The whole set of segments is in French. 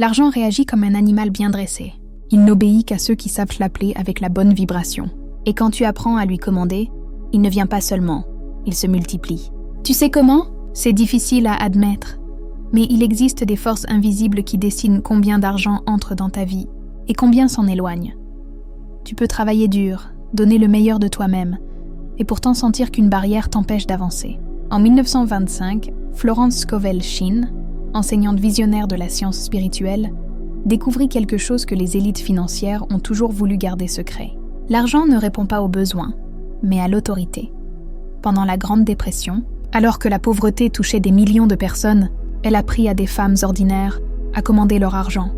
L'argent réagit comme un animal bien dressé. Il n'obéit qu'à ceux qui savent l'appeler avec la bonne vibration. Et quand tu apprends à lui commander, il ne vient pas seulement, il se multiplie. Tu sais comment? C'est difficile à admettre. Mais il existe des forces invisibles qui dessinent combien d'argent entre dans ta vie et combien s'en éloigne. Tu peux travailler dur, donner le meilleur de toi-même, et pourtant sentir qu'une barrière t'empêche d'avancer. En 1925, Florence Scovel Shinn, enseignante visionnaire de la science spirituelle, découvrit quelque chose que les élites financières ont toujours voulu garder secret. L'argent ne répond pas aux besoins, mais à l'autorité. Pendant la Grande Dépression, alors que la pauvreté touchait des millions de personnes, elle apprit à des femmes ordinaires à commander leur argent.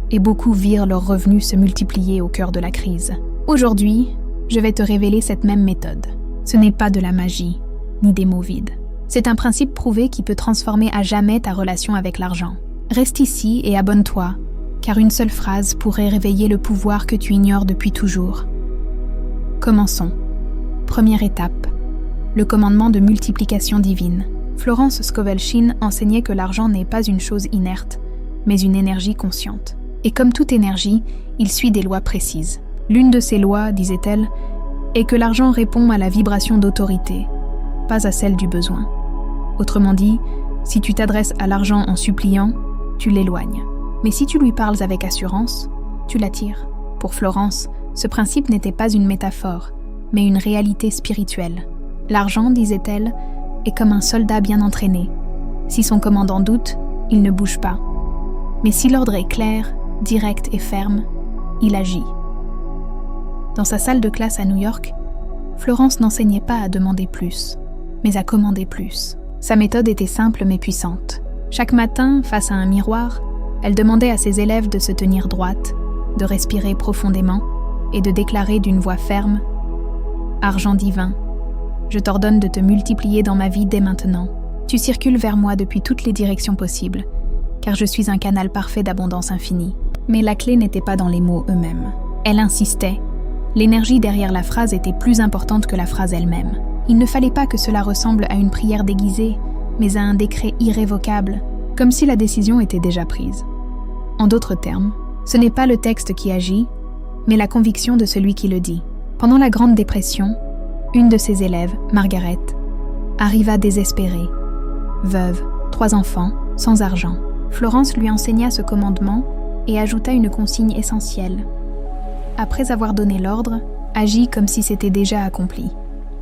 Et beaucoup virent leurs revenus se multiplier au cœur de la crise. Aujourd'hui, je vais te révéler cette même méthode. Ce n'est pas de la magie, ni des mots vides. C'est un principe prouvé qui peut transformer à jamais ta relation avec l'argent. Reste ici et abonne-toi, car une seule phrase pourrait réveiller le pouvoir que tu ignores depuis toujours. Commençons. Première étape, le commandement de multiplication divine. Florence Scovel Shinn enseignait que l'argent n'est pas une chose inerte, mais une énergie consciente. Et comme toute énergie, il suit des lois précises. L'une de ces lois, disait-elle, est que l'argent répond à la vibration d'autorité, pas à celle du besoin. Autrement dit, si tu t'adresses à l'argent en suppliant, tu l'éloignes. Mais si tu lui parles avec assurance, tu l'attires. Pour Florence, ce principe n'était pas une métaphore, mais une réalité spirituelle. L'argent, disait-elle, est comme un soldat bien entraîné. Si son commandant doute, il ne bouge pas. Mais si l'ordre est clair, direct et ferme, il agit. Dans sa salle de classe à New York, Florence n'enseignait pas à demander plus, mais à commander plus. Sa méthode était simple mais puissante. Chaque matin, face à un miroir, elle demandait à ses élèves de se tenir droite, de respirer profondément et de déclarer d'une voix ferme « Argent divin, je t'ordonne de te multiplier dans ma vie dès maintenant. Tu circules vers moi depuis toutes les directions possibles, car je suis un canal parfait d'abondance infinie. » Mais la clé n'était pas dans les mots eux-mêmes. Elle insistait. L'énergie derrière la phrase était plus importante que la phrase elle-même. Il ne fallait pas que cela ressemble à une prière déguisée, mais à un décret irrévocable, comme si la décision était déjà prise. En d'autres termes, ce n'est pas le texte qui agit, mais la conviction de celui qui le dit. Pendant la Grande Dépression, une de ses élèves, Margaret, arriva désespérée, veuve, 3 enfants, sans argent. Florence lui enseigna ce commandement et ajouta une consigne essentielle. Après avoir donné l'ordre, agis comme si c'était déjà accompli.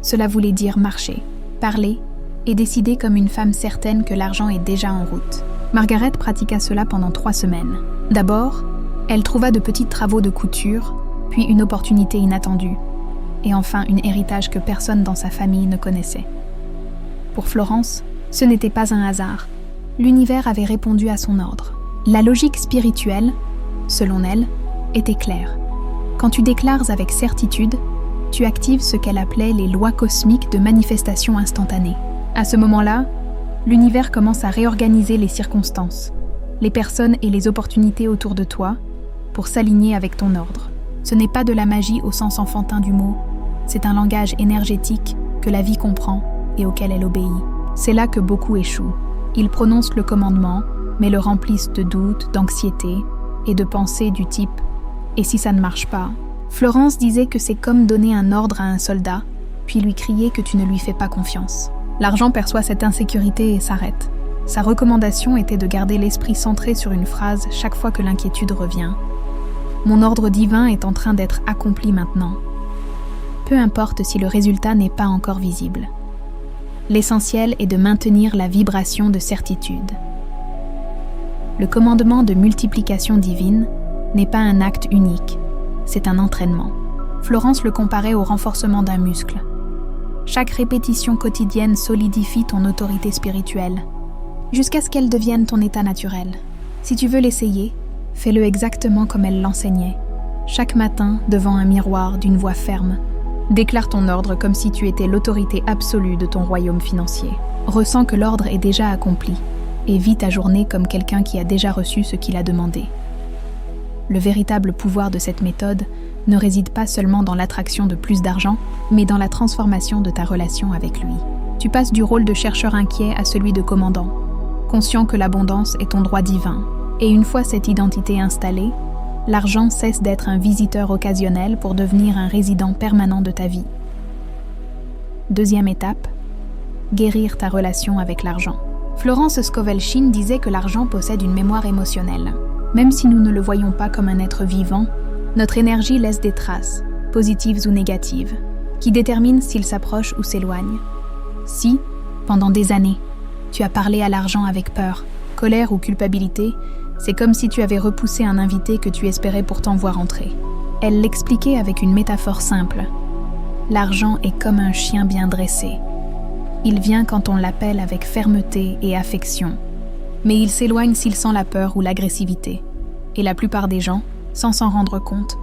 Cela voulait dire marcher, parler et décider comme une femme certaine que l'argent est déjà en route. Margaret pratiqua cela pendant 3 semaines. D'abord, elle trouva de petits travaux de couture, puis une opportunité inattendue, et enfin un héritage que personne dans sa famille ne connaissait. Pour Florence, ce n'était pas un hasard. L'univers avait répondu à son ordre. La logique spirituelle, selon elle, était claire. Quand tu déclares avec certitude, tu actives ce qu'elle appelait les lois cosmiques de manifestation instantanée. À ce moment-là, l'univers commence à réorganiser les circonstances, les personnes et les opportunités autour de toi pour s'aligner avec ton ordre. Ce n'est pas de la magie au sens enfantin du mot, c'est un langage énergétique que la vie comprend et auquel elle obéit. C'est là que beaucoup échouent. Ils prononcent le commandement, mais le remplissent de doutes, d'anxiété et de pensées du type « et si ça ne marche pas ?» Florence disait que c'est comme donner un ordre à un soldat, puis lui crier que tu ne lui fais pas confiance. L'argent perçoit cette insécurité et s'arrête. Sa recommandation était de garder l'esprit centré sur une phrase chaque fois que l'inquiétude revient. « Mon ordre divin est en train d'être accompli maintenant. » Peu importe si le résultat n'est pas encore visible. L'essentiel est de maintenir la vibration de certitude. Le commandement de multiplication divine n'est pas un acte unique, c'est un entraînement. Florence le comparait au renforcement d'un muscle. Chaque répétition quotidienne solidifie ton autorité spirituelle, jusqu'à ce qu'elle devienne ton état naturel. Si tu veux l'essayer, fais-le exactement comme elle l'enseignait. Chaque matin, devant un miroir d'une voix ferme, déclare ton ordre comme si tu étais l'autorité absolue de ton royaume financier. Ressens que l'ordre est déjà accompli et vis ta journée comme quelqu'un qui a déjà reçu ce qu'il a demandé. Le véritable pouvoir de cette méthode ne réside pas seulement dans l'attraction de plus d'argent, mais dans la transformation de ta relation avec lui. Tu passes du rôle de chercheur inquiet à celui de commandant, conscient que l'abondance est ton droit divin. Et une fois cette identité installée, l'argent cesse d'être un visiteur occasionnel pour devenir un résident permanent de ta vie. Deuxième étape, guérir ta relation avec l'argent. Florence Scovel-Shinn disait que l'argent possède une mémoire émotionnelle. Même si nous ne le voyons pas comme un être vivant, notre énergie laisse des traces, positives ou négatives, qui déterminent s'il s'approche ou s'éloigne. Si, pendant des années, tu as parlé à l'argent avec peur, colère ou culpabilité, c'est comme si tu avais repoussé un invité que tu espérais pourtant voir entrer. Elle l'expliquait avec une métaphore simple. L'argent est comme un chien bien dressé. Il vient quand on l'appelle avec fermeté et affection, mais il s'éloigne s'il sent la peur ou l'agressivité. Et la plupart des gens, sans s'en rendre compte,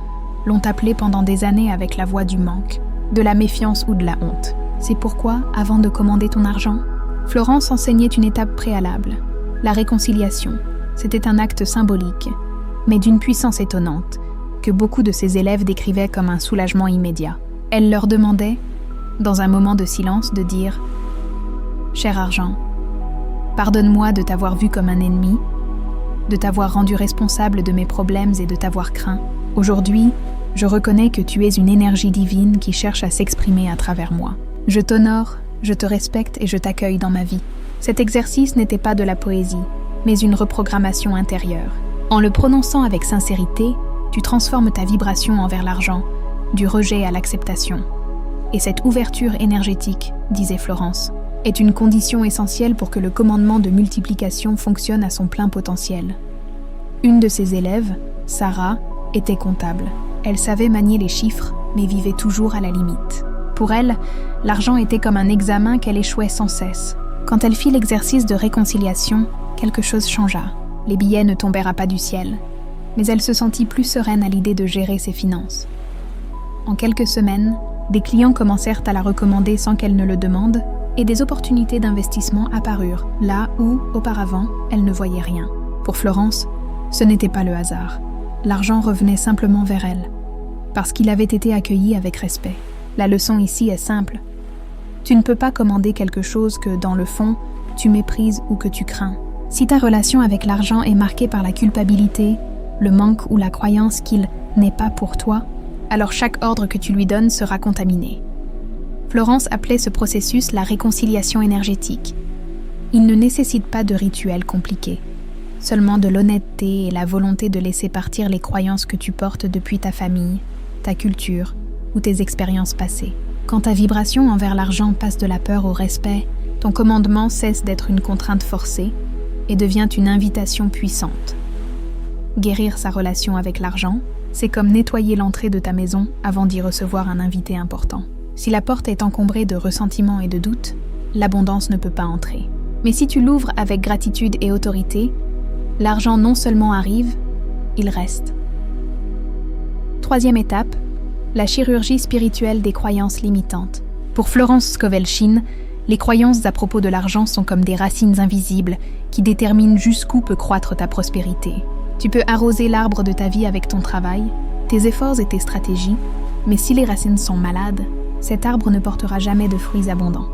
l'ont appelé pendant des années avec la voix du manque, de la méfiance ou de la honte. C'est pourquoi, avant de commander ton argent, Florence enseignait une étape préalable, la réconciliation. C'était un acte symbolique, mais d'une puissance étonnante, que beaucoup de ses élèves décrivaient comme un soulagement immédiat. Elle leur demandait, dans un moment de silence, de dire « Cher argent, pardonne-moi de t'avoir vu comme un ennemi, de t'avoir rendu responsable de mes problèmes et de t'avoir craint. Aujourd'hui, je reconnais que tu es une énergie divine qui cherche à s'exprimer à travers moi. Je t'honore, je te respecte et je t'accueille dans ma vie. » Cet exercice n'était pas de la poésie, mais une reprogrammation intérieure. En le prononçant avec sincérité, tu transformes ta vibration envers l'argent, du rejet à l'acceptation. Et cette ouverture énergétique, disait Florence, est une condition essentielle pour que le commandement de multiplication fonctionne à son plein potentiel. Une de ses élèves, Sarah, était comptable. Elle savait manier les chiffres, mais vivait toujours à la limite. Pour elle, l'argent était comme un examen qu'elle échouait sans cesse. Quand elle fit l'exercice de réconciliation, quelque chose changea. Les billets ne tombèrent pas du ciel, mais elle se sentit plus sereine à l'idée de gérer ses finances. En quelques semaines, des clients commencèrent à la recommander sans qu'elle ne le demande, et des opportunités d'investissement apparurent, là où, auparavant, elle ne voyait rien. Pour Florence, ce n'était pas le hasard. L'argent revenait simplement vers elle, parce qu'il avait été accueilli avec respect. La leçon ici est simple. Tu ne peux pas commander quelque chose que, dans le fond, tu méprises ou que tu crains. Si ta relation avec l'argent est marquée par la culpabilité, le manque ou la croyance qu'il n'est pas pour toi, alors chaque ordre que tu lui donnes sera contaminé. Florence appelait ce processus la réconciliation énergétique. Il ne nécessite pas de rituel compliqué, seulement de l'honnêteté et la volonté de laisser partir les croyances que tu portes depuis ta famille, ta culture ou tes expériences passées. Quand ta vibration envers l'argent passe de la peur au respect, ton commandement cesse d'être une contrainte forcée et devient une invitation puissante. Guérir sa relation avec l'argent, c'est comme nettoyer l'entrée de ta maison avant d'y recevoir un invité important. Si la porte est encombrée de ressentiment et de doute, l'abondance ne peut pas entrer. Mais si tu l'ouvres avec gratitude et autorité, l'argent non seulement arrive, il reste. Troisième étape, la chirurgie spirituelle des croyances limitantes. Pour Florence Scovel-Shinn, les croyances à propos de l'argent sont comme des racines invisibles qui déterminent jusqu'où peut croître ta prospérité. Tu peux arroser l'arbre de ta vie avec ton travail, tes efforts et tes stratégies, mais si les racines sont malades, cet arbre ne portera jamais de fruits abondants.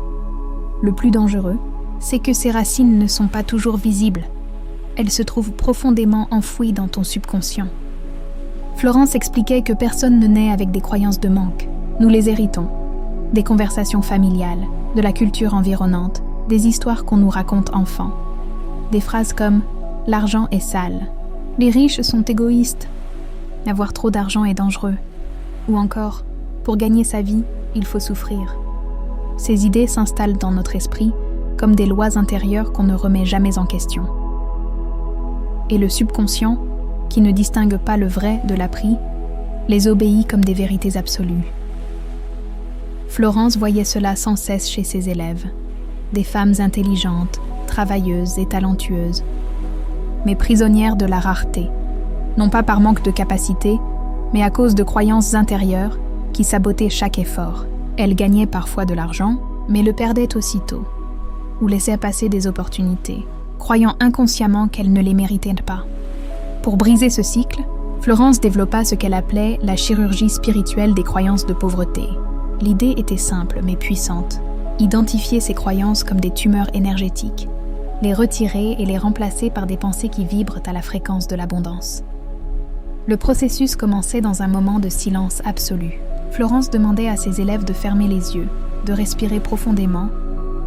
Le plus dangereux, c'est que ces racines ne sont pas toujours visibles. Elles se trouvent profondément enfouies dans ton subconscient. Florence expliquait que personne ne naît avec des croyances de manque. Nous les héritons. Des conversations familiales, de la culture environnante, des histoires qu'on nous raconte enfant. Des phrases comme « l'argent est sale »,« les riches sont égoïstes »,« avoir trop d'argent est dangereux » ou encore « pour gagner sa vie, il faut souffrir ». Ces idées s'installent dans notre esprit comme des lois intérieures qu'on ne remet jamais en question. Et le subconscient, qui ne distingue pas le vrai de l'appris, les obéit comme des vérités absolues. Florence voyait cela sans cesse chez ses élèves, des femmes intelligentes, travailleuses et talentueuses, mais prisonnières de la rareté, non pas par manque de capacité, mais à cause de croyances intérieures qui sabotaient chaque effort. Elles gagnaient parfois de l'argent, mais le perdaient aussitôt, ou laissaient passer des opportunités, croyant inconsciemment qu'elles ne les méritaient pas. Pour briser ce cycle, Florence développa ce qu'elle appelait la chirurgie spirituelle des croyances de pauvreté. L'idée était simple mais puissante. Identifier ces croyances comme des tumeurs énergétiques, les retirer et les remplacer par des pensées qui vibrent à la fréquence de l'abondance. Le processus commençait dans un moment de silence absolu. Florence demandait à ses élèves de fermer les yeux, de respirer profondément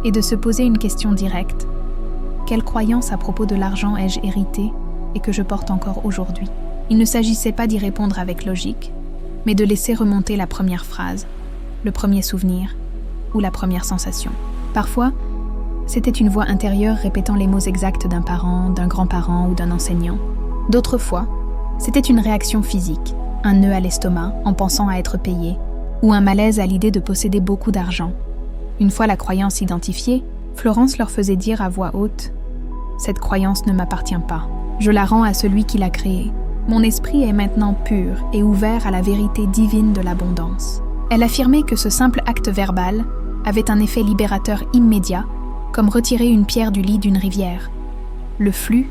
et de se poser une question directe. Quelle croyance à propos de l'argent ai-je hérité et que je porte encore aujourd'hui ? Il ne s'agissait pas d'y répondre avec logique, mais de laisser remonter la première phrase, le premier souvenir ou la première sensation. Parfois, c'était une voix intérieure répétant les mots exacts d'un parent, d'un grand-parent ou d'un enseignant. D'autres fois, c'était une réaction physique, un nœud à l'estomac en pensant à être payé, ou un malaise à l'idée de posséder beaucoup d'argent. Une fois la croyance identifiée, Florence leur faisait dire à voix haute « Cette croyance ne m'appartient pas. Je la rends à celui qui l'a créée. Mon esprit est maintenant pur et ouvert à la vérité divine de l'abondance. » Elle affirmait que ce simple acte verbal avait un effet libérateur immédiat, comme retirer une pierre du lit d'une rivière. Le flux,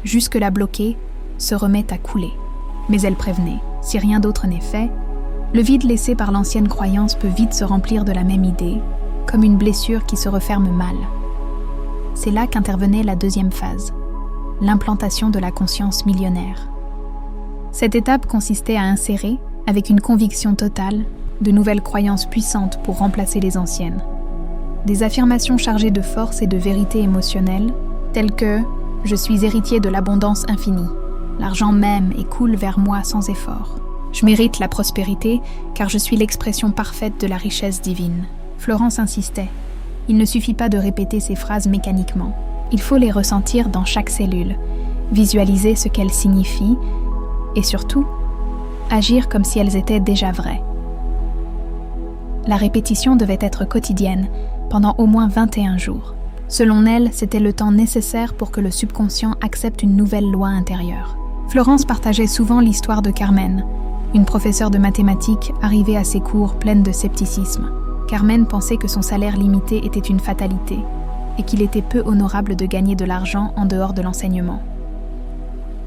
jusque-là bloqué, se remet à couler. Mais elle prévenait, si rien d'autre n'est fait, le vide laissé par l'ancienne croyance peut vite se remplir de la même idée, comme une blessure qui se referme mal. C'est là qu'intervenait la deuxième phase, l'implantation de la conscience millionnaire. Cette étape consistait à insérer, avec une conviction totale, de nouvelles croyances puissantes pour remplacer les anciennes. Des affirmations chargées de force et de vérité émotionnelle, telles que « Je suis héritier de l'abondance infinie. L'argent m'aime et coule vers moi sans effort. Je mérite la prospérité car je suis l'expression parfaite de la richesse divine. » Florence insistait. Il ne suffit pas de répéter ces phrases mécaniquement. Il faut les ressentir dans chaque cellule, visualiser ce qu'elles signifient et surtout, agir comme si elles étaient déjà vraies. La répétition devait être quotidienne, pendant au moins 21 jours. Selon elle, c'était le temps nécessaire pour que le subconscient accepte une nouvelle loi intérieure. Florence partageait souvent l'histoire de Carmen, une professeure de mathématiques arrivée à ses cours pleine de scepticisme. Carmen pensait que son salaire limité était une fatalité et qu'il était peu honorable de gagner de l'argent en dehors de l'enseignement.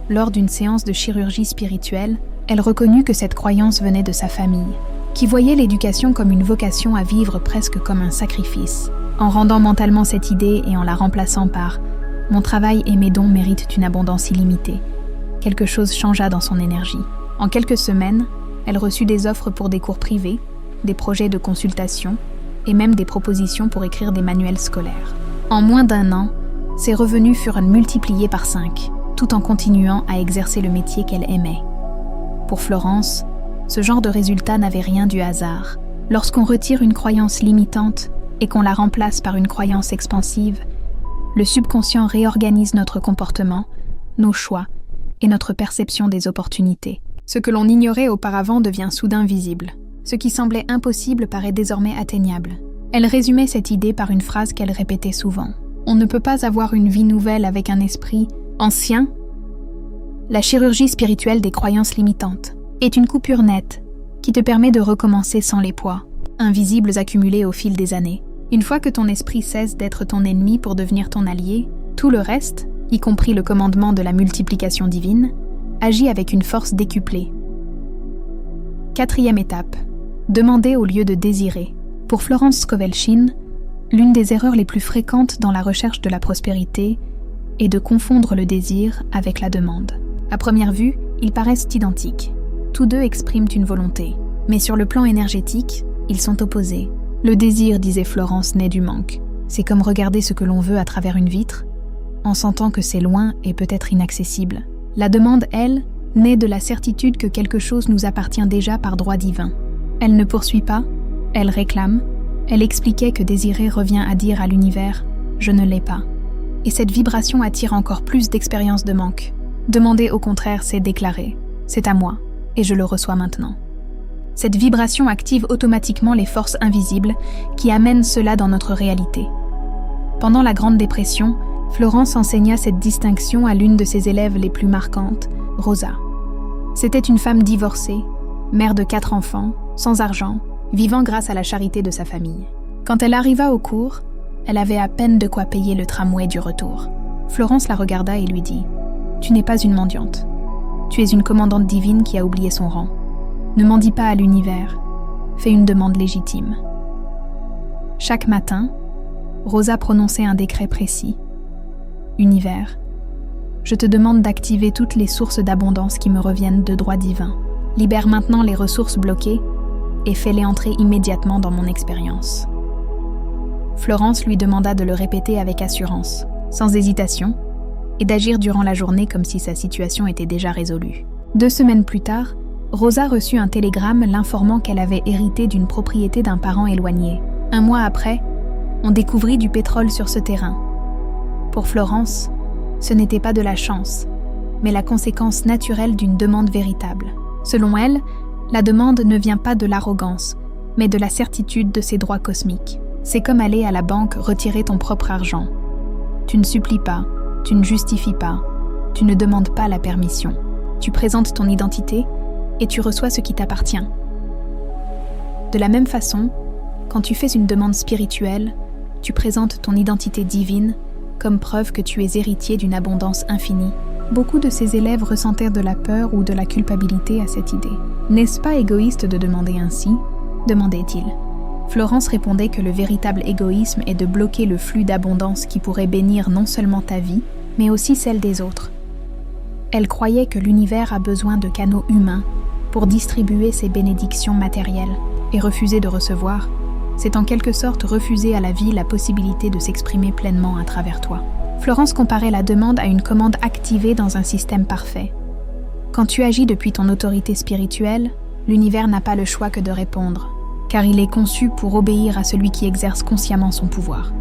Lors d'une séance de chirurgie spirituelle, elle reconnut que cette croyance venait de sa famille, qui voyait l'éducation comme une vocation à vivre presque comme un sacrifice. En rendant mentalement cette idée et en la remplaçant par « Mon travail et mes dons méritent une abondance illimitée », quelque chose changea dans son énergie. En quelques semaines, elle reçut des offres pour des cours privés, des projets de consultation et même des propositions pour écrire des manuels scolaires. En moins d'1 an, ses revenus furent multipliés par 5, tout en continuant à exercer le métier qu'elle aimait. Pour Florence, ce genre de résultat n'avait rien du hasard. Lorsqu'on retire une croyance limitante et qu'on la remplace par une croyance expansive, le subconscient réorganise notre comportement, nos choix et notre perception des opportunités. Ce que l'on ignorait auparavant devient soudain visible. Ce qui semblait impossible paraît désormais atteignable. Elle résumait cette idée par une phrase qu'elle répétait souvent. On ne peut pas avoir une vie nouvelle avec un esprit ancien. La chirurgie spirituelle des croyances limitantes est une coupure nette qui te permet de recommencer sans les poids, invisibles accumulés au fil des années. Une fois que ton esprit cesse d'être ton ennemi pour devenir ton allié, tout le reste, y compris le commandement de la multiplication divine, agit avec une force décuplée. 4e étape. Demander au lieu de désirer. Pour Florence Scovel-Shinn, l'une des erreurs les plus fréquentes dans la recherche de la prospérité est de confondre le désir avec la demande. À première vue, ils paraissent identiques. Tous deux expriment une volonté. Mais sur le plan énergétique, ils sont opposés. Le désir, disait Florence, naît du manque. C'est comme regarder ce que l'on veut à travers une vitre, en sentant que c'est loin et peut-être inaccessible. La demande, elle, naît de la certitude que quelque chose nous appartient déjà par droit divin. Elle ne poursuit pas, elle réclame, elle expliquait que désirer revient à dire à l'univers « je ne l'ai pas ». Et cette vibration attire encore plus d'expériences de manque. Demander au contraire, c'est déclarer « c'est à moi et je le reçois maintenant ». Cette vibration active automatiquement les forces invisibles qui amènent cela dans notre réalité. Pendant la Grande Dépression, Florence enseigna cette distinction à l'une de ses élèves les plus marquantes, Rosa. C'était une femme divorcée, mère de 4 enfants, sans argent, vivant grâce à la charité de sa famille. Quand elle arriva au cours, elle avait à peine de quoi payer le tramway du retour. Florence la regarda et lui dit « Tu n'es pas une mendiante. Tu es une commandante divine qui a oublié son rang. Ne mendie pas à l'univers. Fais une demande légitime. » Chaque matin, Rosa prononçait un décret précis. Univers, je te demande d'activer toutes les sources d'abondance qui me reviennent de droit divin. Libère maintenant les ressources bloquées et fais-les entrer immédiatement dans mon expérience. Florence lui demanda de le répéter avec assurance, sans hésitation, et d'agir durant la journée comme si sa situation était déjà résolue. 2 semaines plus tard, Rosa reçut un télégramme l'informant qu'elle avait hérité d'une propriété d'un parent éloigné. 1 mois après, on découvrit du pétrole sur ce terrain. Pour Florence, ce n'était pas de la chance, mais la conséquence naturelle d'une demande véritable. Selon elle, la demande ne vient pas de l'arrogance, mais de la certitude de ses droits cosmiques. C'est comme aller à la banque retirer ton propre argent. Tu ne supplies pas, tu ne justifies pas, tu ne demandes pas la permission. Tu présentes ton identité et tu reçois ce qui t'appartient. De la même façon, quand tu fais une demande spirituelle, tu présentes ton identité divine comme preuve que tu es héritier d'une abondance infinie. Beaucoup de ses élèves ressentèrent de la peur ou de la culpabilité à cette idée. « N'est-ce pas égoïste de demander ainsi ?» demandait-il. Florence répondait que le véritable égoïsme est de bloquer le flux d'abondance qui pourrait bénir non seulement ta vie, mais aussi celle des autres. Elle croyait que l'univers a besoin de canaux humains pour distribuer ses bénédictions matérielles, et refuser de recevoir, c'est en quelque sorte refuser à la vie la possibilité de s'exprimer pleinement à travers toi. Florence comparait la demande à une commande activée dans un système parfait. Quand tu agis depuis ton autorité spirituelle, l'univers n'a pas le choix que de répondre, car il est conçu pour obéir à celui qui exerce consciemment son pouvoir.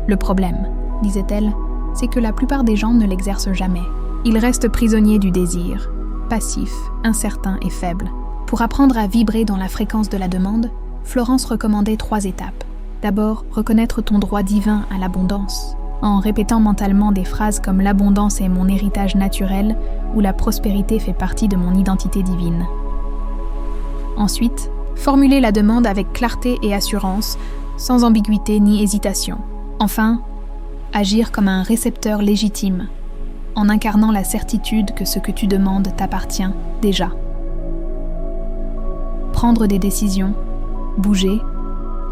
Le problème, disait-elle, c'est que la plupart des gens ne l'exercent jamais. Ils restent prisonniers du désir, passifs, incertains et faibles. Pour apprendre à vibrer dans la fréquence de la demande, Florence recommandait 3 étapes. D'abord, reconnaître ton droit divin à l'abondance, en répétant mentalement des phrases comme « l'abondance est mon héritage naturel » ou « la prospérité fait partie de mon identité divine ». Ensuite, formuler la demande avec clarté et assurance, sans ambiguïté ni hésitation. Enfin, agir comme un récepteur légitime, en incarnant la certitude que ce que tu demandes t'appartient déjà. Prendre des décisions, bouger,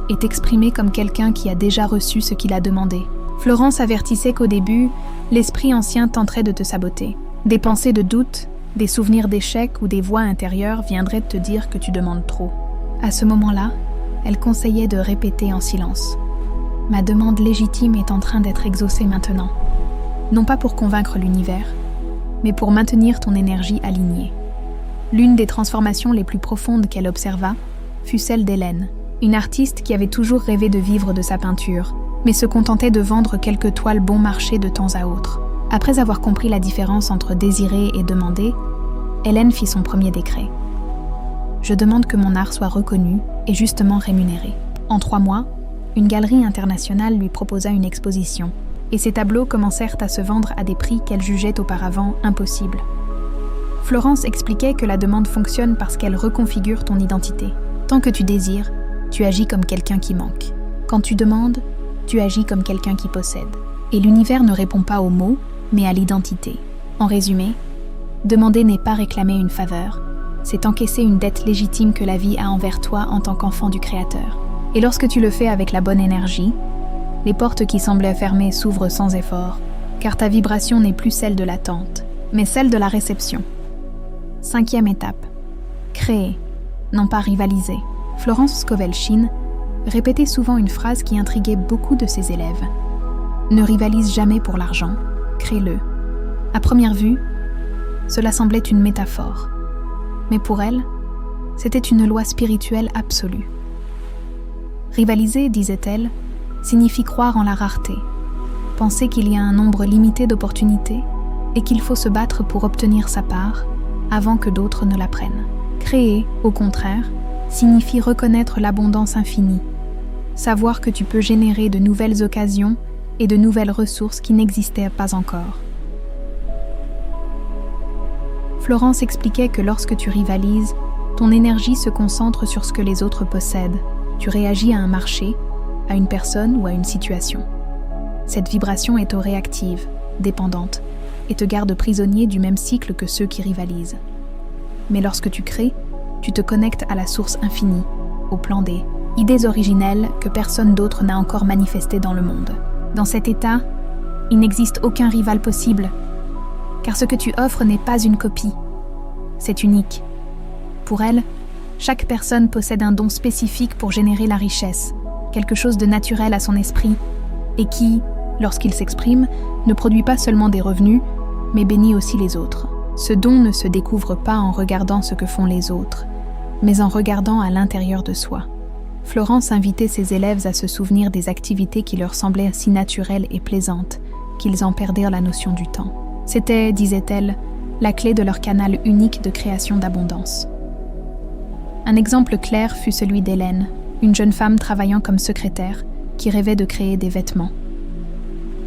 et t'exprimer comme quelqu'un qui a déjà reçu ce qu'il a demandé. Florence avertissait qu'au début, l'esprit ancien tenterait de te saboter. Des pensées de doute, des souvenirs d'échec ou des voix intérieures viendraient te dire que tu demandes trop. À ce moment-là, elle conseillait de répéter en silence. « Ma demande légitime est en train d'être exaucée maintenant. » Non pas pour convaincre l'univers, mais pour maintenir ton énergie alignée. L'une des transformations les plus profondes qu'elle observa fut celle d'Hélène, une artiste qui avait toujours rêvé de vivre de sa peinture, mais se contentait de vendre quelques toiles bon marché de temps à autre. Après avoir compris la différence entre désirer et demander, Hélène fit son premier décret. « Je demande que mon art soit reconnu et justement rémunéré. » En 3 mois, une galerie internationale lui proposa une exposition, et ses tableaux commencèrent à se vendre à des prix qu'elle jugeait auparavant impossibles. Florence expliquait que la demande fonctionne parce qu'elle reconfigure ton identité. Tant que tu désires, tu agis comme quelqu'un qui manque. Quand tu demandes, tu agis comme quelqu'un qui possède. Et l'univers ne répond pas aux mots, mais à l'identité. En résumé, demander n'est pas réclamer une faveur, c'est encaisser une dette légitime que la vie a envers toi en tant qu'enfant du Créateur. Et lorsque tu le fais avec la bonne énergie, les portes qui semblaient fermées s'ouvrent sans effort, car ta vibration n'est plus celle de l'attente, mais celle de la réception. 5e étape. Créer, non pas rivaliser. Florence Scovel-Shinn répétait souvent une phrase qui intriguait beaucoup de ses élèves. Ne rivalise jamais pour l'argent, crée-le. À première vue, cela semblait une métaphore. Mais pour elle, c'était une loi spirituelle absolue. Rivaliser, disait-elle, signifie croire en la rareté, penser qu'il y a un nombre limité d'opportunités et qu'il faut se battre pour obtenir sa part avant que d'autres ne la prennent. Créer, au contraire, signifie reconnaître l'abondance infinie, savoir que tu peux générer de nouvelles occasions et de nouvelles ressources qui n'existaient pas encore. Florence expliquait que lorsque tu rivalises, ton énergie se concentre sur ce que les autres possèdent. Tu réagis à un marché, à une personne ou à une situation. Cette vibration est réactive, dépendante, et te garde prisonnier du même cycle que ceux qui rivalisent. Mais lorsque tu crées, tu te connectes à la source infinie, au plan des idées originelles que personne d'autre n'a encore manifestées dans le monde. Dans cet état, Il n'existe aucun rival possible, car ce que tu offres n'est pas une copie. C'est unique. Pour elle, chaque personne possède un don spécifique pour générer la richesse, quelque chose de naturel à son esprit, et qui, lorsqu'il s'exprime, ne produit pas seulement des revenus, mais bénit aussi les autres. Ce don ne se découvre pas en regardant ce que font les autres, mais en regardant à l'intérieur de soi. Florence invitait ses élèves à se souvenir des activités qui leur semblaient si naturelles et plaisantes qu'ils en perdirent la notion du temps. C'était, disait-elle, la clé de leur canal unique de création d'abondance. Un exemple clair fut celui d'Hélène, une jeune femme travaillant comme secrétaire qui rêvait de créer des vêtements.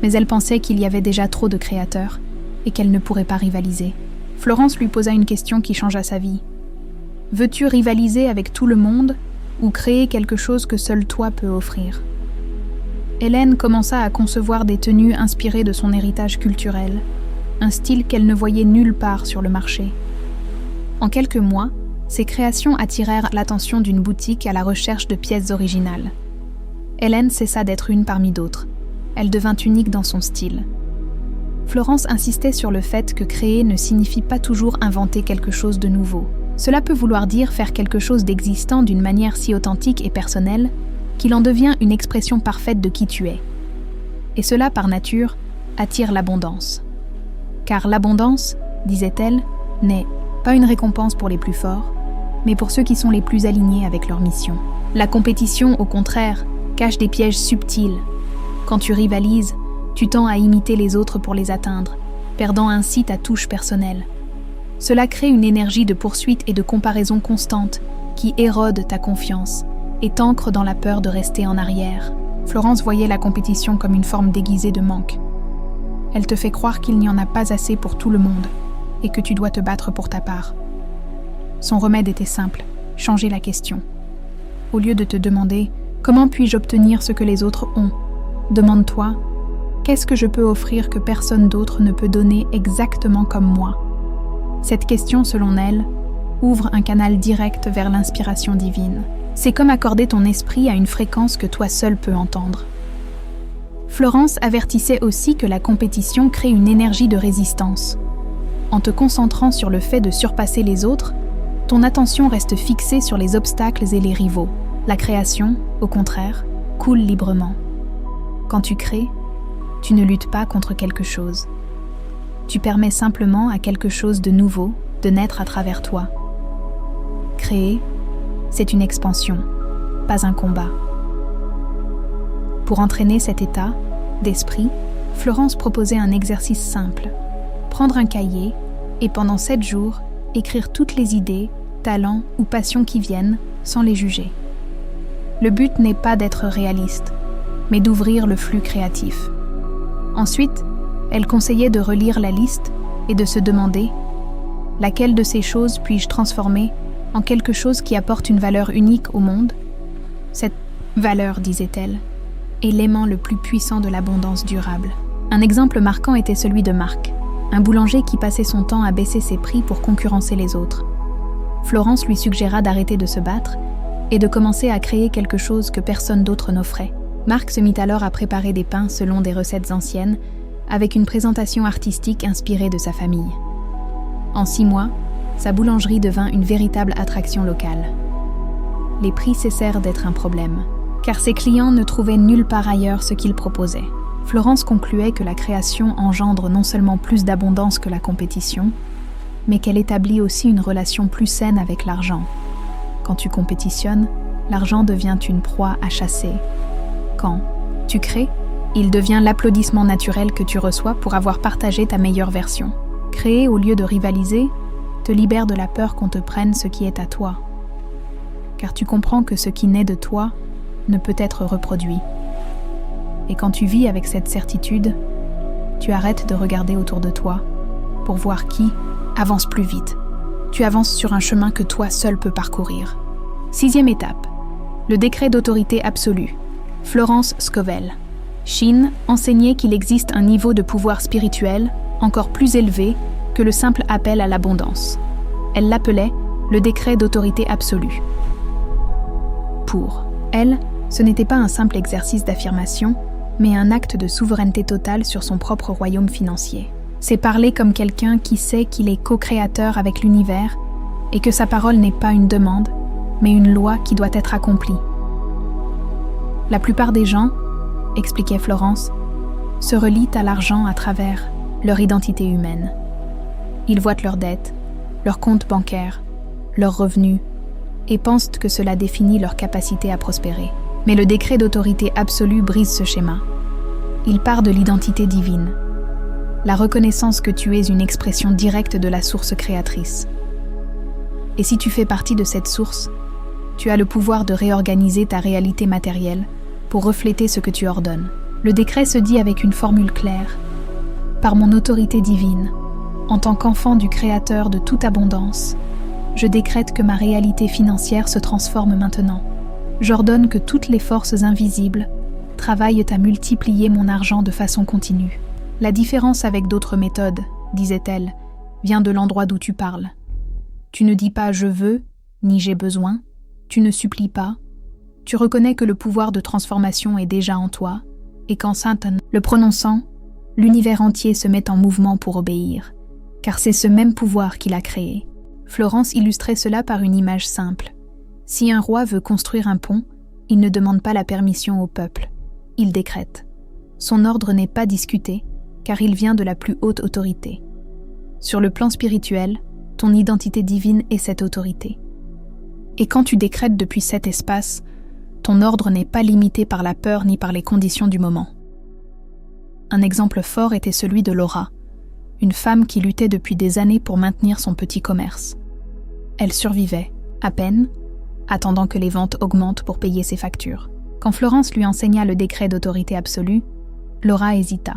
Mais elle pensait qu'il y avait déjà trop de créateurs et qu'elle ne pourrait pas rivaliser. Florence lui posa une question qui changea sa vie. « Veux-tu rivaliser avec tout le monde ou créer quelque chose que seul toi peux offrir ?» Hélène commença à concevoir des tenues inspirées de son héritage culturel, un style qu'elle ne voyait nulle part sur le marché. En quelques mois, ses créations attirèrent l'attention d'une boutique à la recherche de pièces originales. Hélène cessa d'être une parmi d'autres. Elle devint unique dans son style. Florence insistait sur le fait que créer ne signifie pas toujours inventer quelque chose de nouveau. Cela peut vouloir dire faire quelque chose d'existant d'une manière si authentique et personnelle qu'il en devient une expression parfaite de qui tu es. Et cela, par nature, attire l'abondance. Car l'abondance, disait-elle, n'est pas une récompense pour les plus forts, mais pour ceux qui sont les plus alignés avec leur mission. La compétition, au contraire, cache des pièges subtils. Quand tu rivalises, tu tends à imiter les autres pour les atteindre, perdant ainsi ta touche personnelle. Cela crée une énergie de poursuite et de comparaison constante qui érode ta confiance et t'ancre dans la peur de rester en arrière. Florence voyait la compétition comme une forme déguisée de manque. Elle te fait croire qu'il n'y en a pas assez pour tout le monde et que tu dois te battre pour ta part. Son remède était simple, changer la question. Au lieu de te demander « Comment puis-je obtenir ce que les autres ont ?», demande-toi « Qu'est-ce que je peux offrir que personne d'autre ne peut donner exactement comme moi ?» Cette question, selon elle, ouvre un canal direct vers l'inspiration divine. C'est comme accorder ton esprit à une fréquence que toi seul peux entendre. Florence avertissait aussi que la compétition crée une énergie de résistance. En te concentrant sur le fait de surpasser les autres, ton attention reste fixée sur les obstacles et les rivaux. La création, au contraire, coule librement. Quand tu crées, tu ne luttes pas contre quelque chose. Tu permets simplement à quelque chose de nouveau de naître à travers toi. Créer, c'est une expansion, pas un combat. Pour entraîner cet état d'esprit, Florence proposait un exercice simple. Prendre un cahier et pendant 7 jours, écrire toutes les idées, talents ou passions qui viennent sans les juger. Le but n'est pas d'être réaliste, mais d'ouvrir le flux créatif. Ensuite, elle conseillait de relire la liste et de se demander « Laquelle de ces choses puis-je transformer en quelque chose qui apporte une valeur unique au monde ?» Cette valeur, disait-elle, est l'aimant le plus puissant de l'abondance durable. Un exemple marquant était celui de Marc, un boulanger qui passait son temps à baisser ses prix pour concurrencer les autres. Florence lui suggéra d'arrêter de se battre et de commencer à créer quelque chose que personne d'autre n'offrait. Marc se mit alors à préparer des pains selon des recettes anciennes, avec une présentation artistique inspirée de sa famille. En 6 mois, sa boulangerie devint une véritable attraction locale. Les prix cessèrent d'être un problème, car ses clients ne trouvaient nulle part ailleurs ce qu'il proposait. Florence concluait que la création engendre non seulement plus d'abondance que la compétition, mais qu'elle établit aussi une relation plus saine avec l'argent. Quand tu compétitionnes, l'argent devient une proie à chasser. Quand tu crées, il devient l'applaudissement naturel que tu reçois pour avoir partagé ta meilleure version. Créer au lieu de rivaliser te libère de la peur qu'on te prenne ce qui est à toi. Car tu comprends que ce qui naît de toi ne peut être reproduit. Et quand tu vis avec cette certitude, tu arrêtes de regarder autour de toi pour voir qui avance plus vite. Tu avances sur un chemin que toi seul peux parcourir. 6e étape, le décret d'autorité absolue. Florence Scovel. Shin enseignait qu'il existe un niveau de pouvoir spirituel encore plus élevé que le simple appel à l'abondance. Elle l'appelait le décret d'autorité absolue. Pour elle, ce n'était pas un simple exercice d'affirmation, mais un acte de souveraineté totale sur son propre royaume financier. C'est parler comme quelqu'un qui sait qu'il est co-créateur avec l'univers et que sa parole n'est pas une demande, mais une loi qui doit être accomplie. La plupart des gens, expliquait Florence, se relient à l'argent à travers leur identité humaine. Ils voient leurs dettes, leurs comptes bancaires, leurs revenus, et pensent que cela définit leur capacité à prospérer. Mais le décret d'autorité absolue brise ce schéma. Il part de l'identité divine, la reconnaissance que tu es une expression directe de la source créatrice. Et si tu fais partie de cette source, tu as le pouvoir de réorganiser ta réalité matérielle pour refléter ce que tu ordonnes. Le décret se dit avec une formule claire. Par mon autorité divine, en tant qu'enfant du Créateur de toute abondance, je décrète que ma réalité financière se transforme maintenant. J'ordonne que toutes les forces invisibles travaillent à multiplier mon argent de façon continue. La différence avec d'autres méthodes, disait-elle, vient de l'endroit d'où tu parles. Tu ne dis pas « je veux » ni « j'ai besoin », tu ne supplies pas, tu reconnais que le pouvoir de transformation est déjà en toi, et qu'en Satan, le prononçant, l'univers entier se met en mouvement pour obéir, car c'est ce même pouvoir qu'il a créé. Florence illustrait cela par une image simple. Si un roi veut construire un pont, il ne demande pas la permission au peuple, il décrète. Son ordre n'est pas discuté, car il vient de la plus haute autorité. Sur le plan spirituel, ton identité divine est cette autorité. Et quand tu décrètes depuis cet espace, ton ordre n'est pas limité par la peur ni par les conditions du moment. Un exemple fort était celui de Laura, une femme qui luttait depuis des années pour maintenir son petit commerce. Elle survivait, à peine, attendant que les ventes augmentent pour payer ses factures. Quand Florence lui enseigna le décret d'autorité absolue, Laura hésita.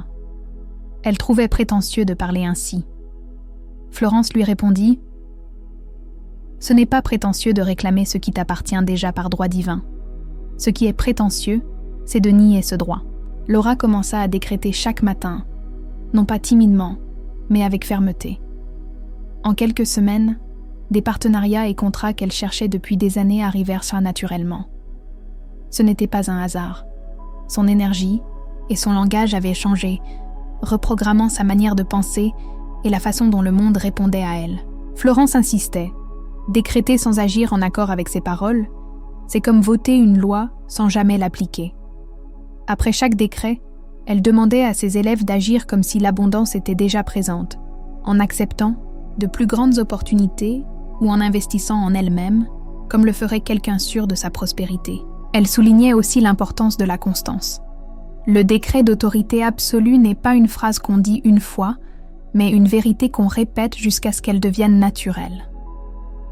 Elle trouvait prétentieux de parler ainsi. Florence lui répondit « Ce n'est pas prétentieux de réclamer ce qui t'appartient déjà par droit divin. Ce qui est prétentieux, c'est de nier ce droit. » Laura commença à décréter chaque matin, non pas timidement, mais avec fermeté. En quelques semaines, des partenariats et contrats qu'elle cherchait depuis des années arrivèrent surnaturellement. Ce n'était pas un hasard. Son énergie et son langage avaient changé, reprogrammant sa manière de penser et la façon dont le monde répondait à elle. Florence insistait. Décréter sans agir en accord avec ses paroles, c'est comme voter une loi sans jamais l'appliquer. Après chaque décret, elle demandait à ses élèves d'agir comme si l'abondance était déjà présente, en acceptant de plus grandes opportunités ou en investissant en elle-même, comme le ferait quelqu'un sûr de sa prospérité. Elle soulignait aussi l'importance de la constance. Le décret d'autorité absolue n'est pas une phrase qu'on dit une fois, mais une vérité qu'on répète jusqu'à ce qu'elle devienne naturelle.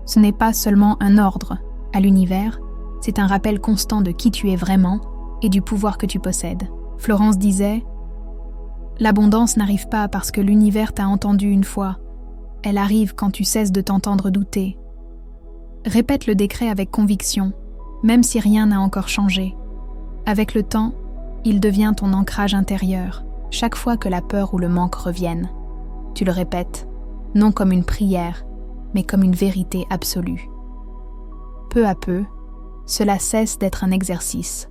Ce n'est pas seulement un ordre à l'univers, c'est un rappel constant de qui tu es vraiment et du pouvoir que tu possèdes. Florence disait « L'abondance n'arrive pas parce que l'univers t'a entendu une fois, elle arrive quand tu cesses de t'entendre douter. Répète le décret avec conviction, même si rien n'a encore changé. Avec le temps, il devient ton ancrage intérieur, chaque fois que la peur ou le manque reviennent. Tu le répètes, non comme une prière, mais comme une vérité absolue. Peu à peu, cela cesse d'être un exercice.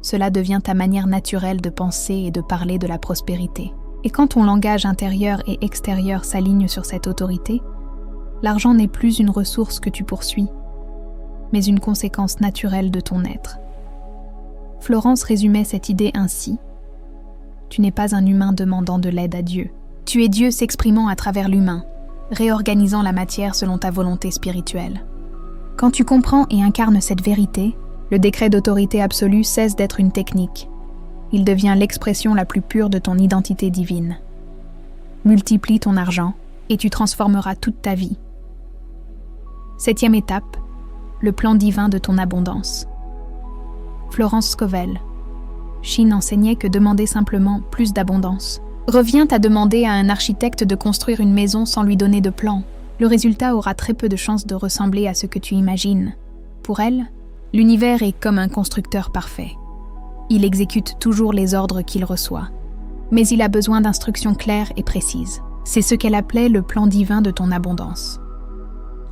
Cela devient ta manière naturelle de penser et de parler de la prospérité. Et quand ton langage intérieur et extérieur s'alignent sur cette autorité, l'argent n'est plus une ressource que tu poursuis, mais une conséquence naturelle de ton être. Florence résumait cette idée ainsi. Tu n'es pas un humain demandant de l'aide à Dieu. Tu es Dieu s'exprimant à travers l'humain, réorganisant la matière selon ta volonté spirituelle. Quand tu comprends et incarnes cette vérité, le décret d'autorité absolue cesse d'être une technique. Il devient l'expression la plus pure de ton identité divine. Multiplie ton argent et tu transformeras toute ta vie. 7e étape, le plan divin de ton abondance. Florence Scovel. Chine enseignait que demander simplement plus d'abondance revient à demander à un architecte de construire une maison sans lui donner de plan. Le résultat aura très peu de chances de ressembler à ce que tu imagines. Pour elle, l'univers est comme un constructeur parfait. Il exécute toujours les ordres qu'il reçoit, mais il a besoin d'instructions claires et précises. C'est ce qu'elle appelait le plan divin de ton abondance.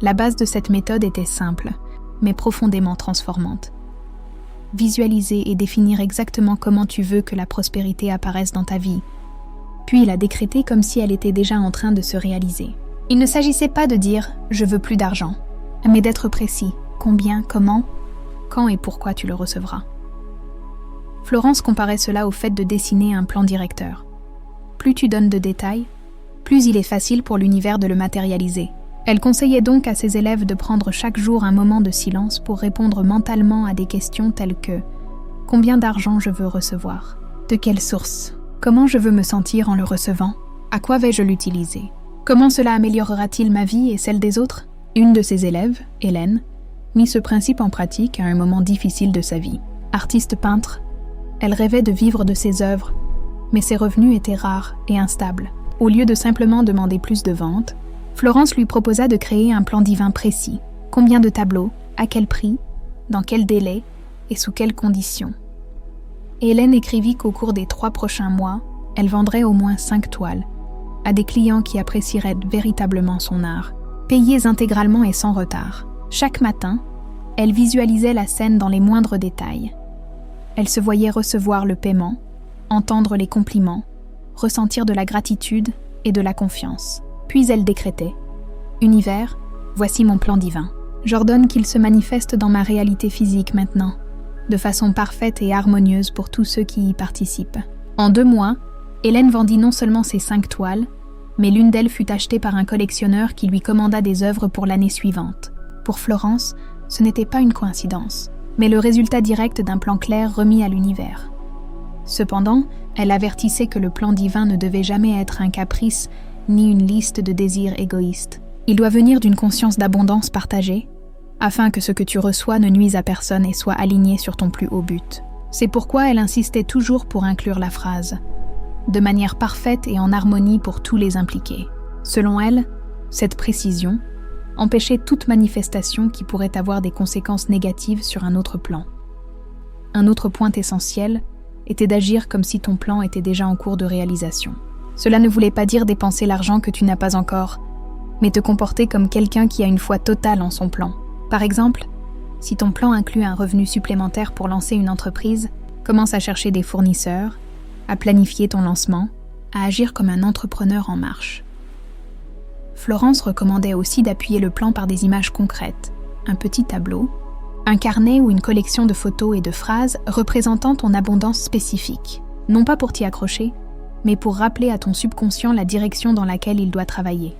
La base de cette méthode était simple, mais profondément transformante. visualiser et définir exactement comment tu veux que la prospérité apparaisse dans ta vie, puis la décréter comme si elle était déjà en train de se réaliser. Il ne s'agissait pas de dire « je veux plus d'argent », mais d'être précis. Combien, comment, quand et pourquoi tu le recevras. Florence comparait cela au fait de dessiner un plan directeur. Plus tu donnes de détails, plus il est facile pour l'univers de le matérialiser. Elle conseillait donc à ses élèves de prendre chaque jour un moment de silence pour répondre mentalement à des questions telles que « Combien d'argent je veux recevoir ? De quelle source ? Comment je veux me sentir en le recevant ? À quoi vais-je l'utiliser ? Comment cela améliorera-t-il ma vie et celle des autres ?» Une de ses élèves, Hélène, mit ce principe en pratique à un moment difficile de sa vie. Artiste peintre, elle rêvait de vivre de ses œuvres, mais ses revenus étaient rares et instables. Au lieu de simplement demander plus de ventes, Florence lui proposa de créer un plan divin précis. Combien de tableaux, à quel prix, dans quel délai et sous quelles conditions. Hélène écrivit qu'au cours des 3 prochains mois, elle vendrait au moins 5 toiles à des clients qui apprécieraient véritablement son art, payés intégralement et sans retard. Chaque matin, elle visualisait la scène dans les moindres détails. Elle se voyait recevoir le paiement, entendre les compliments, ressentir de la gratitude et de la confiance. Puis elle décrétait « Univers, voici mon plan divin. J'ordonne qu'il se manifeste dans ma réalité physique maintenant, de façon parfaite et harmonieuse pour tous ceux qui y participent. » En 2 mois, Hélène vendit non seulement ses 5 toiles, mais l'une d'elles fut achetée par un collectionneur qui lui commanda des œuvres pour l'année suivante. Pour Florence, ce n'était pas une coïncidence, mais le résultat direct d'un plan clair remis à l'univers. Cependant, elle avertissait que le plan divin ne devait jamais être un caprice ni une liste de désirs égoïstes. Il doit venir d'une conscience d'abondance partagée, afin que ce que tu reçois ne nuise à personne et soit aligné sur ton plus haut but. C'est pourquoi elle insistait toujours pour inclure la phrase « de manière parfaite et en harmonie pour tous les impliqués ». Selon elle, cette précision empêchait toute manifestation qui pourrait avoir des conséquences négatives sur un autre plan. Un autre point essentiel était d'agir comme si ton plan était déjà en cours de réalisation. Cela ne voulait pas dire dépenser l'argent que tu n'as pas encore, mais te comporter comme quelqu'un qui a une foi totale en son plan. Par exemple, si ton plan inclut un revenu supplémentaire pour lancer une entreprise, commence à chercher des fournisseurs, à planifier ton lancement, à agir comme un entrepreneur en marche. Florence recommandait aussi d'appuyer le plan par des images concrètes, un petit tableau, un carnet ou une collection de photos et de phrases représentant ton abondance spécifique, non pas pour t'y accrocher, mais pour rappeler à ton subconscient la direction dans laquelle il doit travailler.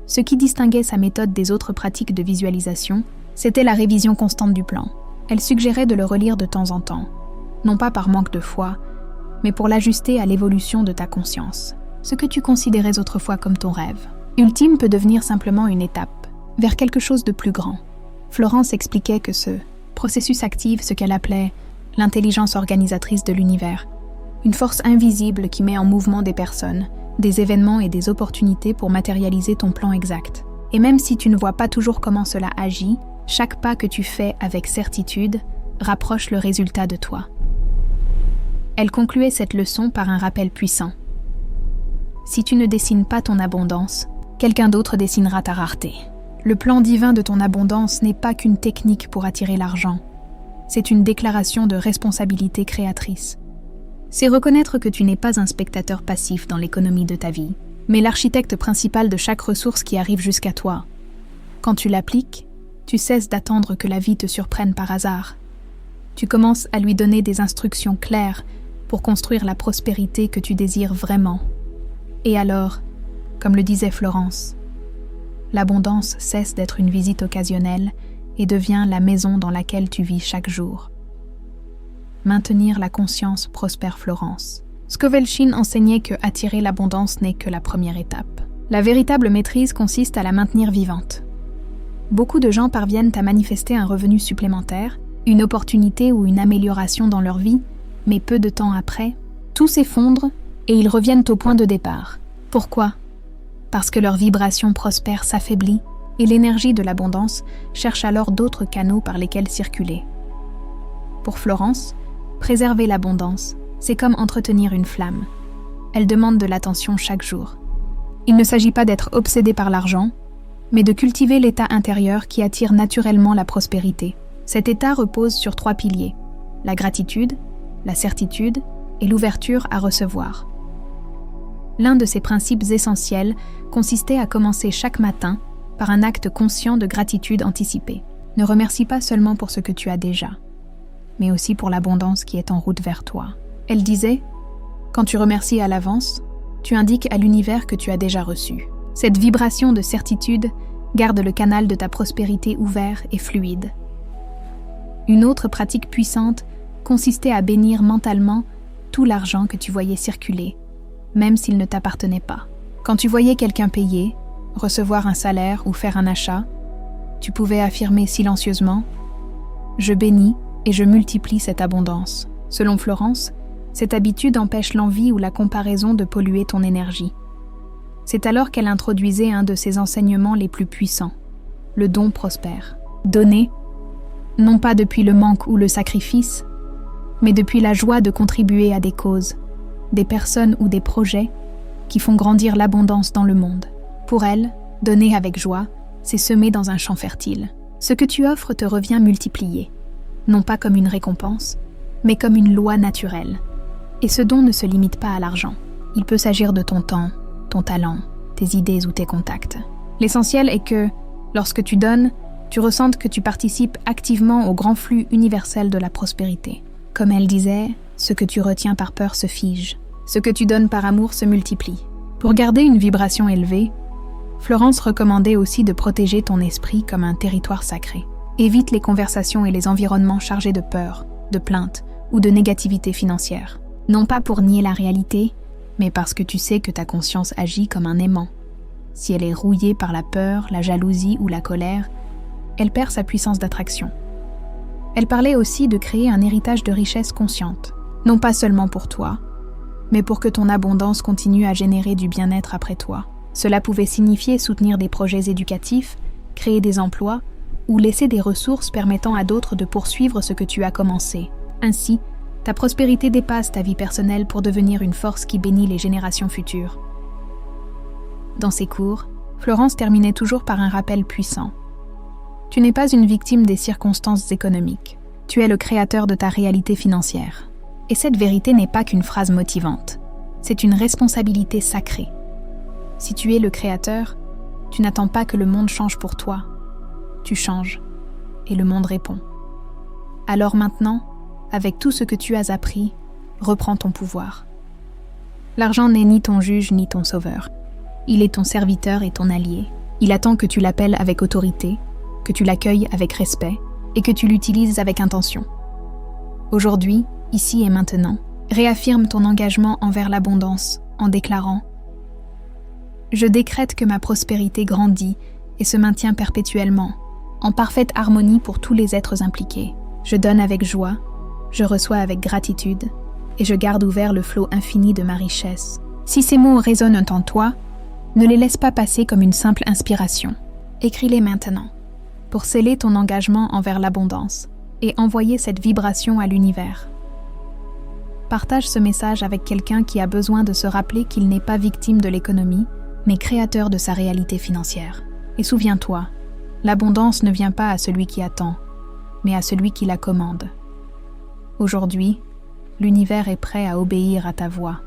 Ce qui distinguait sa méthode des autres pratiques de visualisation, c'était la révision constante du plan. Elle suggérait de le relire de temps en temps, non pas par manque de foi, mais pour l'ajuster à l'évolution de ta conscience. Ce que tu considérais autrefois comme ton rêve ultime peut devenir simplement une étape, vers quelque chose de plus grand. Florence expliquait que ce processus active ce qu'elle appelait l'intelligence organisatrice de l'univers, une force invisible qui met en mouvement des personnes, des événements et des opportunités pour matérialiser ton plan exact. Et même si tu ne vois pas toujours comment cela agit, chaque pas que tu fais avec certitude rapproche le résultat de toi. Elle concluait cette leçon par un rappel puissant. Si tu ne dessines pas ton abondance, quelqu'un d'autre dessinera ta rareté. Le plan divin de ton abondance n'est pas qu'une technique pour attirer l'argent. C'est une déclaration de responsabilité créatrice. C'est reconnaître que tu n'es pas un spectateur passif dans l'économie de ta vie, mais l'architecte principal de chaque ressource qui arrive jusqu'à toi. Quand tu l'appliques, tu cesses d'attendre que la vie te surprenne par hasard. Tu commences à lui donner des instructions claires pour construire la prospérité que tu désires vraiment. Et alors, comme le disait Florence, l'abondance cesse d'être une visite occasionnelle et devient la maison dans laquelle tu vis chaque jour. Maintenir la conscience prospère Florence. Scovel-Shinn enseignait que attirer l'abondance n'est que la première étape. La véritable maîtrise consiste à la maintenir vivante. Beaucoup de gens parviennent à manifester un revenu supplémentaire, une opportunité ou une amélioration dans leur vie, mais peu de temps après, tout s'effondre et ils reviennent au point de départ. Pourquoi ? Parce que leur vibration prospère s'affaiblit et l'énergie de l'abondance cherche alors d'autres canaux par lesquels circuler. Pour Florence, préserver l'abondance, c'est comme entretenir une flamme. Elle demande de l'attention chaque jour. Il ne s'agit pas d'être obsédé par l'argent, mais de cultiver l'état intérieur qui attire naturellement la prospérité. Cet état repose sur 3 piliers. la gratitude, la certitude et l'ouverture à recevoir. L'un de ces principes essentiels consistait à commencer chaque matin par un acte conscient de gratitude anticipée. Ne remercie pas seulement pour ce que tu as déjà, mais aussi pour l'abondance qui est en route vers toi. Elle disait, quand tu remercies à l'avance, tu indiques à l'univers que tu as déjà reçu. Cette vibration de certitude garde le canal de ta prospérité ouvert et fluide. Une autre pratique puissante consistait à bénir mentalement tout l'argent que tu voyais circuler, même s'il ne t'appartenait pas. Quand tu voyais quelqu'un payer, recevoir un salaire ou faire un achat, tu pouvais affirmer silencieusement « Je bénis et je multiplie cette abondance ». Selon Florence, cette habitude empêche l'envie ou la comparaison de polluer ton énergie. C'est alors qu'elle introduisait un de ses enseignements les plus puissants, le don prospère. Donner, non pas depuis le manque ou le sacrifice, mais depuis la joie de contribuer à des causes, des personnes ou des projets qui font grandir l'abondance dans le monde. Pour elle, donner avec joie, c'est semer dans un champ fertile. Ce que tu offres te revient multiplié, non pas comme une récompense, mais comme une loi naturelle. Et ce don ne se limite pas à l'argent. Il peut s'agir de ton temps, ton talent, tes idées ou tes contacts. L'essentiel est que, lorsque tu donnes, tu ressentes que tu participes activement au grand flux universel de la prospérité. Comme elle disait, ce que tu retiens par peur se fige. Ce que tu donnes par amour se multiplie. Pour garder une vibration élevée, Florence recommandait aussi de protéger ton esprit comme un territoire sacré. Évite les conversations et les environnements chargés de peur, de plaintes ou de négativité financière. Non pas pour nier la réalité, mais parce que tu sais que ta conscience agit comme un aimant. Si elle est rouillée par la peur, la jalousie ou la colère, elle perd sa puissance d'attraction. Elle parlait aussi de créer un héritage de richesse consciente, non pas seulement pour toi, mais pour que ton abondance continue à générer du bien-être après toi. Cela pouvait signifier soutenir des projets éducatifs, créer des emplois ou laisser des ressources permettant à d'autres de poursuivre ce que tu as commencé. Ainsi, ta prospérité dépasse ta vie personnelle pour devenir une force qui bénit les générations futures. Dans ses cours, Florence terminait toujours par un rappel puissant. Tu n'es pas une victime des circonstances économiques. Tu es le créateur de ta réalité financière. Et cette vérité n'est pas qu'une phrase motivante. C'est une responsabilité sacrée. Si tu es le créateur, tu n'attends pas que le monde change pour toi. Tu changes, et le monde répond. Alors maintenant, avec tout ce que tu as appris, reprends ton pouvoir. L'argent n'est ni ton juge ni ton sauveur. Il est ton serviteur et ton allié. Il attend que tu l'appelles avec autorité, que tu l'accueilles avec respect et que tu l'utilises avec intention. Aujourd'hui, ici et maintenant, réaffirme ton engagement envers l'abondance en déclarant « Je décrète que ma prospérité grandit et se maintient perpétuellement, en parfaite harmonie pour tous les êtres impliqués. Je donne avec joie, je reçois avec gratitude et je garde ouvert le flot infini de ma richesse. » Si ces mots résonnent en toi, ne les laisse pas passer comme une simple inspiration. Écris-les maintenant, pour sceller ton engagement envers l'abondance et envoyer cette vibration à l'univers. Partage ce message avec quelqu'un qui a besoin de se rappeler qu'il n'est pas victime de l'économie, mais créateur de sa réalité financière. Et souviens-toi, l'abondance ne vient pas à celui qui attend, mais à celui qui la commande. Aujourd'hui, l'univers est prêt à obéir à ta voix.